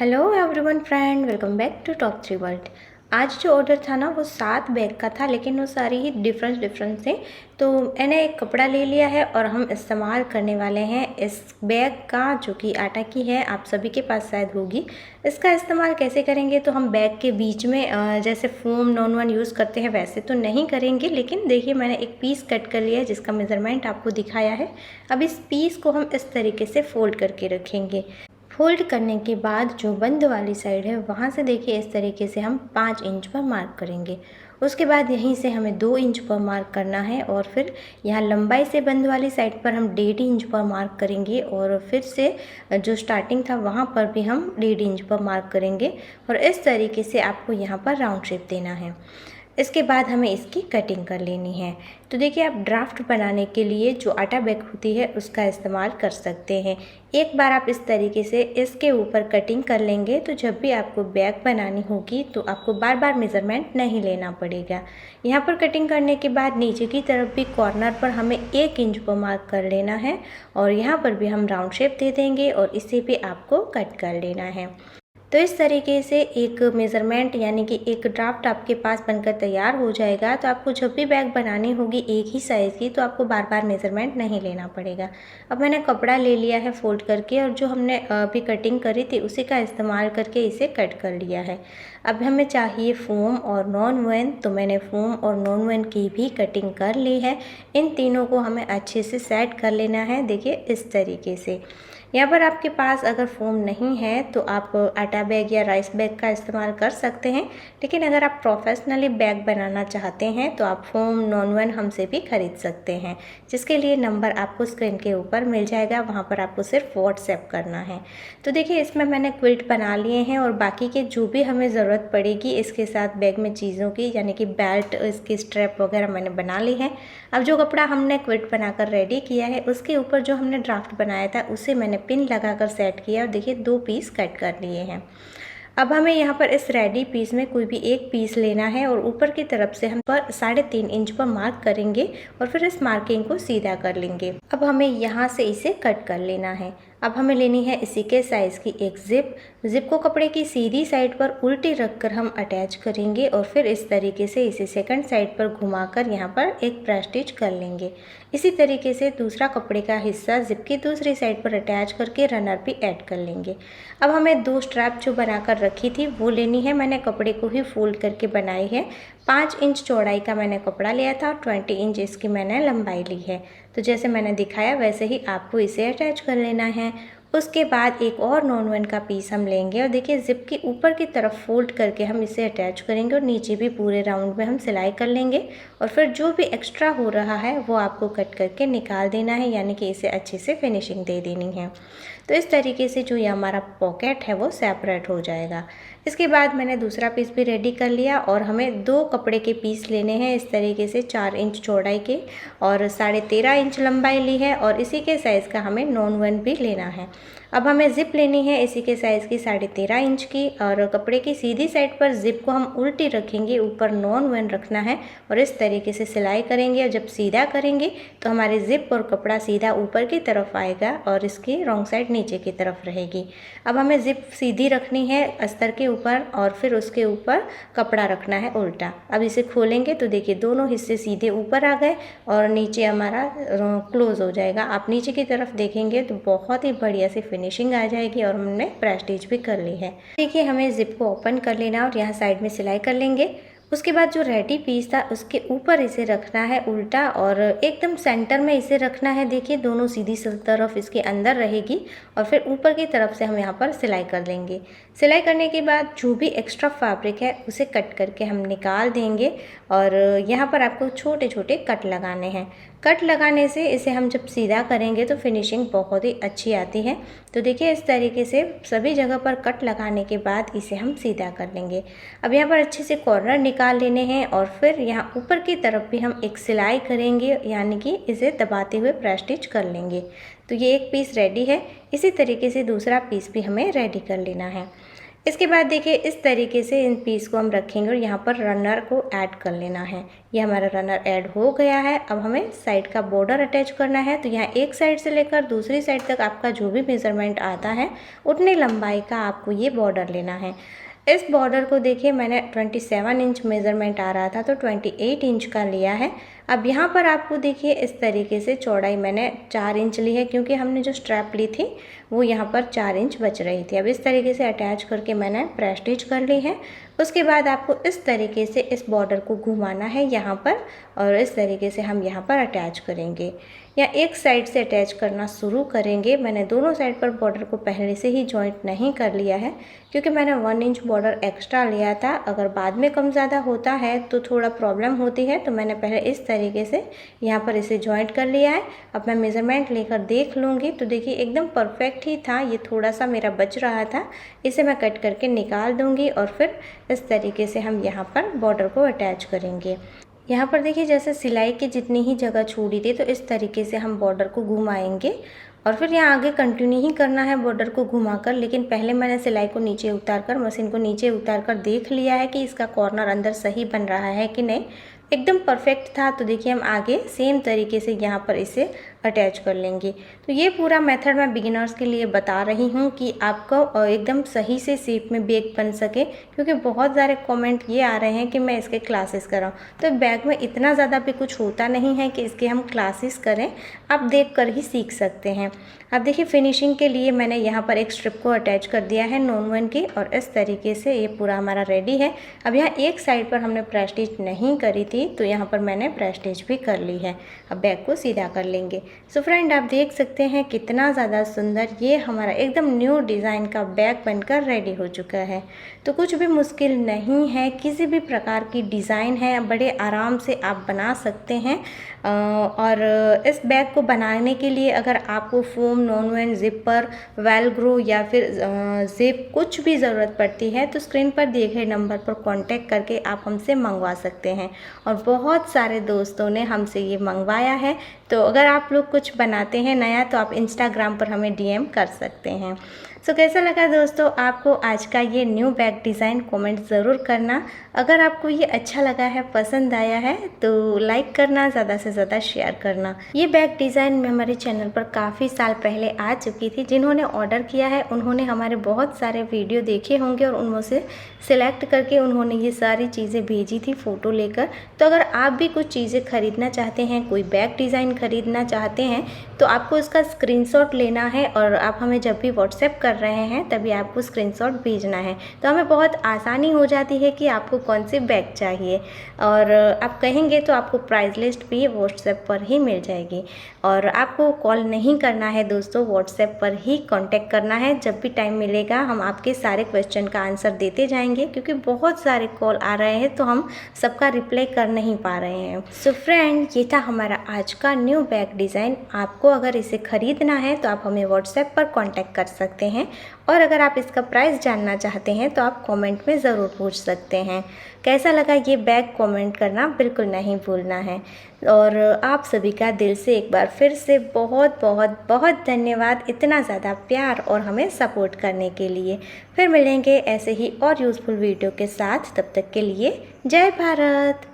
Hello everyone friend, welcome back to top 3 world. आज जो order था ना वो 7 बैग का था, लेकिन वो सारी ही डिफरेंट थे। तो मैंने एक कपड़ा ले लिया है और हम इस्तेमाल करने वाले हैं इस बैग का, जो कि आटा की है। आप सभी के पास शायद होगी। इसका इस्तेमाल कैसे करेंगे, तो हम बैग के बीच में जैसे फोम नॉन वन यूज़ करते हैं वैसे तो नहीं करेंगे। लेकिन देखिए, मैंने एक पीस कट कर लिया है जिसका मेज़रमेंट आपको दिखाया है। अब इस पीस को हम इस तरीके से फोल्ड करके रखेंगे। फोल्ड करने के बाद जो बंद वाली साइड है वहाँ से देखिए इस तरीके से हम 5 इंच पर मार्क करेंगे। उसके बाद यहीं से हमें 2 इंच पर मार्क करना है और फिर यहाँ लंबाई से बंद वाली साइड पर हम 1.5 इंच पर मार्क करेंगे और फिर से जो स्टार्टिंग था वहाँ पर भी हम 1.5 इंच पर मार्क करेंगे। और इस तरीके से आपको यहाँ पर राउंड शेप देना है। इसके बाद हमें इसकी कटिंग कर लेनी है। तो देखिए, आप ड्राफ्ट बनाने के लिए जो आटा बैग होती है उसका इस्तेमाल कर सकते हैं। एक बार आप इस तरीके से इसके ऊपर कटिंग कर लेंगे तो जब भी आपको बैग बनानी होगी तो आपको बार बार मेज़रमेंट नहीं लेना पड़ेगा। यहाँ पर कटिंग करने के बाद नीचे की तरफ भी कॉर्नर पर हमें 1 इंच पर मार्क कर लेना है और यहाँ पर भी हम राउंड शेप दे देंगे और इसे भी आपको कट कर लेना है। तो इस तरीके से एक मेज़रमेंट यानी कि एक ड्राफ्ट आपके पास बनकर तैयार हो जाएगा। तो आपको जब भी बैग बनानी होगी एक ही साइज़ की, तो आपको बार बार मेज़रमेंट नहीं लेना पड़ेगा। अब मैंने कपड़ा ले लिया है फोल्ड करके और जो हमने अभी कटिंग करी थी उसी का इस्तेमाल करके इसे कट कर लिया है। अब हमें चाहिए फोम और नॉन वन, तो मैंने फोम और नॉन वन की भी कटिंग कर ली है। इन तीनों को हमें अच्छे से सेट कर लेना है। देखिए इस तरीके से। यहाँ पर आपके पास अगर फोम नहीं है तो आप आटा बैग या राइस बैग का इस्तेमाल कर सकते हैं। लेकिन अगर आप प्रोफेशनली बैग बनाना चाहते हैं तो आप फोम नॉन वन हमसे भी खरीद सकते हैं, जिसके लिए नंबर आपको स्क्रीन के ऊपर मिल जाएगा। वहाँ पर आपको सिर्फ व्हाट्सएप करना है। तो देखिए, इसमें मैंने क्विल्ट बना लिए हैं और बाकी के जो भी हमें ज़रूरत पड़ेगी इसके साथ बैग में चीज़ों की, यानी कि बेल्ट, इसकी स्ट्रैप वगैरह मैंने बना ली है। अब जो कपड़ा हमने क्विल्ट बनाकर रेडी किया है उसके ऊपर जो हमने ड्राफ्ट बनाया था उसे मैंने पिन लगाकर सेट किया और देखिए 2 पीस कट कर लिए हैं। अब हमें यहाँ पर इस रेडी पीस में कोई भी एक पीस लेना है और ऊपर की तरफ से हम पर 3.5 इंच पर मार्क करेंगे और फिर इस मार्किंग को सीधा कर लेंगे। अब हमें यहाँ से इसे कट कर लेना है। अब हमें लेनी है इसी के साइज़ की एक जिप को कपड़े की सीधी साइड पर उल्टी रखकर हम अटैच करेंगे और फिर इस तरीके से इसे सेकंड साइड पर घुमाकर यहाँ पर एक प्रेस स्टिच कर लेंगे। इसी तरीके से दूसरा कपड़े का हिस्सा जिप की दूसरी साइड पर अटैच करके रनर भी ऐड कर लेंगे। अब हमें 2 स्ट्रैप जो बनाकर रखी थी वो लेनी है। मैंने कपड़े को ही फोल्ड करके बनाई है। 5 इंच चौड़ाई का मैंने कपड़ा लिया था और 20 इंच इसकी मैंने लंबाई ली है। तो जैसे मैंने दिखाया वैसे ही आपको इसे अटैच कर लेना है। उसके बाद एक और नॉन वन का पीस हम लेंगे और देखिए जिप के ऊपर की तरफ फोल्ड करके हम इसे अटैच करेंगे और नीचे भी पूरे राउंड में हम सिलाई कर लेंगे और फिर जो भी एक्स्ट्रा हो रहा है वो आपको कट करके निकाल देना है, यानी कि इसे अच्छे से फिनिशिंग दे देनी है। तो इस तरीके से जो ये हमारा पॉकेट है वो सेपरेट हो जाएगा। इसके बाद मैंने दूसरा पीस भी रेडी कर लिया और हमें 2 कपड़े के पीस लेने हैं इस तरीके से 4 इंच चौड़ाई के और 13.5 इंच लंबाई ली है और इसी के साइज़ का हमें नॉन वन भी लेना है। अब हमें ज़िप लेनी है इसी के साइज़ की 13.5 इंच की और कपड़े की सीधी साइड पर ज़िप को हम उल्टी रखेंगे, ऊपर नॉन वन रखना है और इस तरीके से सिलाई करेंगे। और जब सीधा करेंगे तो हमारे ज़िप और कपड़ा सीधा ऊपर की तरफ आएगा और इसकी रॉन्ग साइड नीचे की तरफ रहेगी। अब हमें ज़िप सीधी रखनी है अस्तर के ऊपर और फिर उसके ऊपर कपड़ा रखना है उल्टा। अब इसे खोलेंगे तो देखिए दोनों हिस्से सीधे ऊपर आ गए और नीचे हमारा क्लोज हो जाएगा। आप नीचे की तरफ देखेंगे तो बहुत ही बढ़िया से फिनिशिंग आ जाएगी और हमने प्रेस स्टिच भी कर ली है। देखिए, हमें जिप को ओपन कर लेना और यहाँ साइड में सिलाई कर लेंगे। उसके बाद जो रेडी पीस था उसके ऊपर इसे रखना है उल्टा और एकदम सेंटर में इसे रखना है। देखिए, दोनों सीधी तरफ इसके अंदर रहेगी और फिर ऊपर की तरफ से हम यहाँ पर सिलाई कर लेंगे। सिलाई करने के बाद जो भी एक्स्ट्रा फैब्रिक है उसे कट करके हम निकाल देंगे और यहाँ पर आपको छोटे छोटे कट लगाने हैं। कट लगाने से इसे हम जब सीधा करेंगे तो फिनिशिंग बहुत ही अच्छी आती है। तो देखिए, इस तरीके से सभी जगह पर कट लगाने के बाद इसे हम सीधा कर लेंगे। अब यहाँ पर अच्छे से कॉर्नर निकाल लेने हैं और फिर यहाँ ऊपर की तरफ भी हम एक सिलाई करेंगे, यानी कि इसे दबाते हुए प्रेस स्टिच कर लेंगे। तो ये एक पीस रेडी है। इसी तरीके से दूसरा पीस भी हमें रेडी कर लेना है। इसके बाद देखिए इस तरीके से इन पीस को हम रखेंगे और यहाँ पर रनर को ऐड कर लेना है। ये हमारा रनर ऐड हो गया है। अब हमें साइड का बॉर्डर अटैच करना है। तो यहाँ एक साइड से लेकर दूसरी साइड तक आपका जो भी मेज़रमेंट आता है उतनी लंबाई का आपको ये बॉर्डर लेना है। इस बॉर्डर को देखिए मैंने 27 इंच मेज़रमेंट आ रहा था तो 28 इंच का लिया है। अब यहाँ पर आपको देखिए इस तरीके से चौड़ाई मैंने 4 इंच ली है, क्योंकि हमने जो स्ट्रैप ली थी वो यहाँ पर 4 इंच बच रही थी। अब इस तरीके से अटैच करके मैंने प्रेस स्टिच कर ली है। उसके बाद आपको इस तरीके से इस बॉर्डर को घुमाना है यहाँ पर, और इस तरीके से हम यहाँ पर अटैच करेंगे या एक साइड से अटैच करना शुरू करेंगे। मैंने दोनों साइड पर बॉर्डर को पहले से ही जॉइंट नहीं कर लिया है, क्योंकि मैंने 1 इंच बॉर्डर एक्स्ट्रा लिया था। अगर बाद में कम ज़्यादा होता है तो थोड़ा प्रॉब्लम होती है, तो मैंने पहले इस तरीके से यहाँ पर इसे जॉइंट कर लिया है। अब मैं मेज़रमेंट लेकर देख लूँगी तो देखिए एकदम परफेक्ट ही था। ये थोड़ा सा मेरा बच रहा था, इसे मैं कट करके निकाल दूँगी और फिर इस तरीके से हम यहाँ पर बॉर्डर को अटैच करेंगे। यहाँ पर देखिए जैसे सिलाई की जितनी ही जगह छोड़ी थी तो इस तरीके से हम बॉर्डर को घुमाएंगे और फिर यहाँ आगे कंटिन्यू ही करना है बॉर्डर को घुमाकर। लेकिन पहले मैंने सिलाई को नीचे उतारकर, मशीन को नीचे उतारकर देख लिया है कि इसका कॉर्नर अंदर सही बन रहा है कि नहीं, एकदम परफेक्ट था। तो देखिए हम आगे सेम तरीके से यहाँ पर इसे अटैच कर लेंगे। तो ये पूरा मेथड मैं बिगिनर्स के लिए बता रही हूँ कि आपको एकदम सही से शेप में बैग बन सके, क्योंकि बहुत सारे कमेंट ये आ रहे हैं कि मैं इसके क्लासेस कराऊँ। तो बैग में इतना ज़्यादा भी कुछ होता नहीं है कि इसके हम क्लासेस करें, आप देख कर ही सीख सकते हैं। अब देखिए फिनिशिंग के लिए मैंने यहाँ पर एक स्ट्रिप को अटैच कर दिया है नॉन वन की, और इस तरीके से ये पूरा हमारा रेडी है। अब यहाँ एक साइड पर हमने प्रेस स्टिच नहीं करी थी तो यहाँ पर मैंने प्रेस स्टिच भी कर ली है। अब बैग को सीधा कर लेंगे। सो फ्रेंड आप देख सकते हैं कितना ज़्यादा सुंदर ये हमारा एकदम न्यू डिज़ाइन का बैग बनकर रेडी हो चुका है। तो कुछ भी मुश्किल नहीं है, किसी भी प्रकार की डिज़ाइन है बड़े आराम से आप बना सकते हैं। और इस बैग को बनाने के लिए अगर आपको फोम, नॉन वेन, जिपर, वेलग्रो या फिर जिप कुछ भी ज़रूरत पड़ती है तो स्क्रीन पर दिए गए नंबर पर कांटेक्ट करके आप हमसे मंगवा सकते हैं। और बहुत सारे दोस्तों ने हमसे ये मंगवाया है। तो अगर आप लोग कुछ बनाते हैं नया तो आप इंस्टाग्राम पर हमें डीएम कर सकते हैं। सो कैसा लगा दोस्तों आपको आज का ये न्यू बैग डिज़ाइन, कमेंट ज़रूर करना। अगर आपको ये अच्छा लगा है, पसंद आया है तो लाइक करना, ज़्यादा से ज़्यादा शेयर करना। ये बैग डिज़ाइन में हमारे चैनल पर काफ़ी साल पहले आ चुकी थी। जिन्होंने ऑर्डर किया है उन्होंने हमारे बहुत सारे वीडियो देखे होंगे और उनमें से सिलेक्ट करके उन्होंने ये सारी चीज़ें भेजी थी फ़ोटो लेकर। तो अगर आप भी कुछ चीज़ें ख़रीदना चाहते हैं, कोई बैग डिज़ाइन ख़रीदना चाहते हैं तो आपको इसका स्क्रीनशॉट लेना है और आप हमें जब भी व्हाट्सएप कर रहे हैं तभी आपको स्क्रीनशॉट भेजना है। तो हमें बहुत आसानी हो जाती है कि आपको कौन से बैग चाहिए, और आप कहेंगे तो आपको प्राइस लिस्ट भी व्हाट्सएप पर ही मिल जाएगी। और आपको कॉल नहीं करना है दोस्तों, व्हाट्सएप पर ही कांटेक्ट करना है। जब भी टाइम मिलेगा हम आपके सारे क्वेश्चन का आंसर देते जाएंगे, क्योंकि बहुत सारे कॉल आ रहे हैं तो हम सबका रिप्लाई कर नहीं पा रहे हैं। सो फ्रेंड ये था हमारा आज का न्यू बैग डिज़ाइन। आपको अगर इसे ख़रीदना है तो आप हमें व्हाट्सएप पर कांटेक्ट कर सकते हैं, और अगर आप इसका प्राइस जानना चाहते हैं तो आप कमेंट में ज़रूर पूछ सकते हैं। कैसा लगा ये बैग कमेंट करना बिल्कुल नहीं भूलना है। और आप सभी का दिल से एक बार फिर से बहुत बहुत बहुत धन्यवाद, इतना ज़्यादा प्यार और हमें सपोर्ट करने के लिए। फिर मिलेंगे ऐसे ही और यूज़फुल वीडियो के साथ, तब तक के लिए जय भारत।